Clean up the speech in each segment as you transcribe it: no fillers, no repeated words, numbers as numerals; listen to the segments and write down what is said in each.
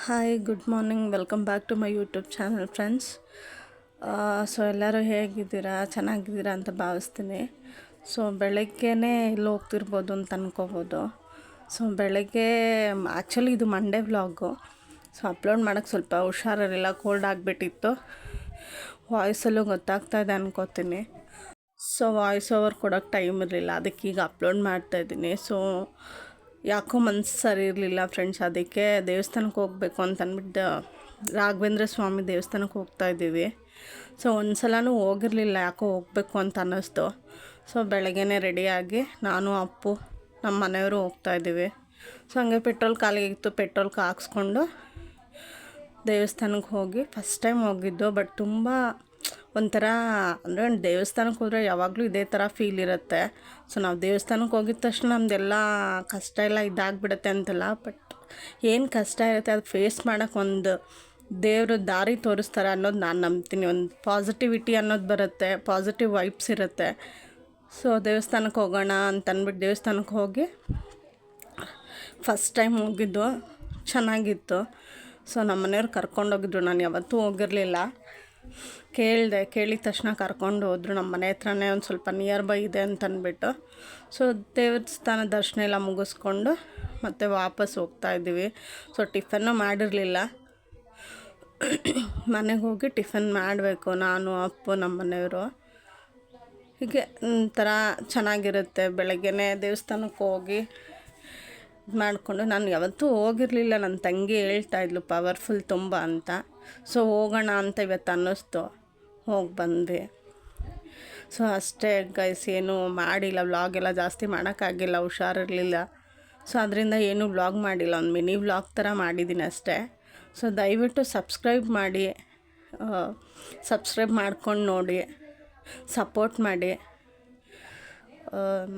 Hi good morning welcome back to my YouTube channel friends. So ಎಲ್ಲರೂ ಹೇಗಿದ್ದೀರಾ, ಚೆನ್ನಾಗಿದ್ದೀರಾ ಅಂತ ಭಾವಿಸ್ತೀನಿ. ಸೊ ಬೆಳಗ್ಗೆನೇ ಇಲ್ಲಿ ಹೋಗ್ತಿರ್ಬೋದು ಅಂತ ಅನ್ಕೋಬೋದು. ಸೊ ಬೆಳಗ್ಗೆ ಆ್ಯಕ್ಚುಲಿ ಇದು ಮಂಡೇ ವ್ಲಾಗು. ಸೊ ಅಪ್ಲೋಡ್ ಮಾಡೋಕ್ಕೆ ಸ್ವಲ್ಪ ಹುಷಾರಿರಲಿಲ್ಲ, ಕೋಲ್ಡ್ ಆಗಿಬಿಟ್ಟಿತ್ತು. ವಾಯ್ಸಲ್ಲೂ ಗೊತ್ತಾಗ್ತಾ ಇದೆ ಅನ್ಕೋತೀನಿ. ಸೊ ವಾಯ್ಸ್ ಓವರ್ ಕೊಡೋಕ್ಕೆ ಟೈಮ್ ಇರಲಿಲ್ಲ, ಅದಕ್ಕೆ ಈಗ ಅಪ್ಲೋಡ್ ಮಾಡ್ತಾಯಿದ್ದೀನಿ. ಸೊ ಯಾಕೋ ಮನಸ್ಸು ಸರಿ ಇರಲಿಲ್ಲ ಫ್ರೆಂಡ್ಸ್, ಅದಕ್ಕೆ ದೇವಸ್ಥಾನಕ್ಕೆ ಹೋಗಬೇಕು ಅಂತ ಅಂದ್ಬಿಟ್ಟು ರಾಘವೇಂದ್ರ ಸ್ವಾಮಿ ದೇವಸ್ಥಾನಕ್ಕೆ ಹೋಗ್ತಾಯಿದ್ದೀವಿ. ಸೊ ಒಂದು ಸಲನೂ ಹೋಗಿರಲಿಲ್ಲ, ಯಾಕೋ ಹೋಗಬೇಕು ಅಂತ ಅನ್ನಿಸ್ತು. ಸೊ ಬೆಳಗ್ಗೆನೇ ರೆಡಿಯಾಗಿ ನಾನು ಅಪ್ಪು ನಮ್ಮ ಮನೆಯವರು ಹೋಗ್ತಾಯಿದ್ದೀವಿ. ಸೊ ಹಂಗೆ ಪೆಟ್ರೋಲ್ ಖಾಲಿಯಾಗಿತ್ತು, ಪೆಟ್ರೋಲ್ಗೆ ಹಾಕ್ಸ್ಕೊಂಡು ದೇವಸ್ಥಾನಕ್ಕೆ ಹೋಗಿ ಫಸ್ಟ್ ಟೈಮ್ ಹೋಗಿದ್ದು. ಬಟ್ ತುಂಬ ಒಂಥರ ಅಂದರೆ ದೇವಸ್ಥಾನಕ್ಕೆ ಹೋದರೆ ಯಾವಾಗಲೂ ಇದೇ ಥರ ಫೀಲ್ ಇರುತ್ತೆ. ಸೊ ನಾವು ದೇವಸ್ಥಾನಕ್ಕೆ ಹೋಗಿದ ತಕ್ಷಣ ನಮ್ಮದೆಲ್ಲ ಕಷ್ಟ ಎಲ್ಲ ಇದಾಗಿಬಿಡುತ್ತೆ ಅಂತಲ್ಲ, ಬಟ್ ಏನು ಕಷ್ಟ ಇರುತ್ತೆ ಅದು ಫೇಸ್ ಮಾಡೋಕ್ಕೆ ಒಂದು ದೇವರು ದಾರಿ ತೋರಿಸ್ತಾರೆ ಅನ್ನೋದು ನಾನು ನಂಬ್ತೀನಿ. ಒಂದು ಪಾಸಿಟಿವಿಟಿ ಅನ್ನೋದು ಬರುತ್ತೆ, ಪಾಸಿಟಿವ್ ವೈಬ್ಸ್ ಇರುತ್ತೆ. ಸೊ ದೇವಸ್ಥಾನಕ್ಕೆ ಹೋಗೋಣ ಅಂತ ಅಂದ್ಬಿಟ್ಟು ದೇವಸ್ಥಾನಕ್ಕೆ ಹೋಗಿ ಫಸ್ಟ್ ಟೈಮ್ ಹೋಗಿದ್ದು, ಚೆನ್ನಾಗಿತ್ತು. ಸೊ ನಮ್ಮ ಮನೆಯವ್ರು ಕರ್ಕೊಂಡೋಗಿದ್ರು, ನಾನು ಯಾವತ್ತೂ ಹೋಗಿರಲಿಲ್ಲ. ಕೇಳಿದ ತಕ್ಷಣ ಕರ್ಕೊಂಡು ಹೋದರು. ನಮ್ಮ ಮನೆ ಹತ್ರನೇ ಒಂದು ಸ್ವಲ್ಪ ನಿಯರ್ ಬೈ ಇದೆ ಅಂತ ಅಂದ್ಬಿಟ್ಟು. ಸೊ ದೇವಸ್ಥಾನ ದರ್ಶನ ಎಲ್ಲ ಮುಗಿಸ್ಕೊಂಡು ಮತ್ತೆ ವಾಪಸ್ ಹೋಗ್ತಾಯಿದ್ದೀವಿ. ಸೊ ಟಿಫನ್ನು ಮಾಡಿರಲಿಲ್ಲ, ಮನೆಗೆ ಹೋಗಿ ಟಿಫನ್ ಮಾಡಬೇಕು ನಾನು, ಅಪ್ಪು, ನಮ್ಮ ಮನೆಯವರು. ಹೀಗೆ ಒಂಥರ ಚೆನ್ನಾಗಿರುತ್ತೆ. ಬೆಳಗ್ಗೆನೇ ದೇವಸ್ಥಾನಕ್ಕೆ ಹೋಗಿ ಮಾಡಿಕೊಂಡು, ನಾನು ಯಾವತ್ತೂ ಹೋಗಿರಲಿಲ್ಲ. ನನ್ನ ತಂಗಿ ಹೇಳ್ತಾಯಿದ್ಲು ಪವರ್ಫುಲ್ ತುಂಬ ಅಂತ. ಸೊ ಹೋಗೋಣ ಅಂತ ಇವತ್ತು ಅನ್ನಿಸ್ತು, ಹೋಗಿ ಬಂದ್ವಿ. ಸೊ ಅಷ್ಟೇ ಗೈಸ್, ಏನೂ ಮಾಡಿಲ್ಲ, ವ್ಲಾಗ್ ಎಲ್ಲ ಜಾಸ್ತಿ ಮಾಡೋಕ್ಕಾಗಿಲ್ಲ, ಹುಷಾರಿರಲಿಲ್ಲ. ಸೊ ಅದರಿಂದ ಏನೂ ವ್ಲಾಗ್ ಮಾಡಿಲ್ಲ, ಒಂದು ಮಿನಿ ವ್ಲಾಗ್ ಥರ ಮಾಡಿದ್ದೀನಿ ಅಷ್ಟೇ. ಸೊ ದಯವಿಟ್ಟು ಸಬ್ಸ್ಕ್ರೈಬ್ ಮಾಡಿ, ಸಬ್ಸ್ಕ್ರೈಬ್ ಮಾಡ್ಕೊಂಡು ನೋಡಿ, ಸಪೋರ್ಟ್ ಮಾಡಿ.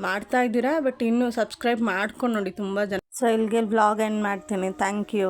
ಮಾಡ್ತಾಯಿದ್ದೀರಾ, ಬಟ್ ಇನ್ನೂ ಸಬ್ಸ್ಕ್ರೈಬ್ ಮಾಡ್ಕೊಂಡು ನೋಡಿ ತುಂಬ ಜನ. ಸೊ ಇಲ್ಲಿಗೆ ವ್ಲಾಗ್ ಎಂಡ್ ಮಾಡ್ತೀನಿ. Thank you.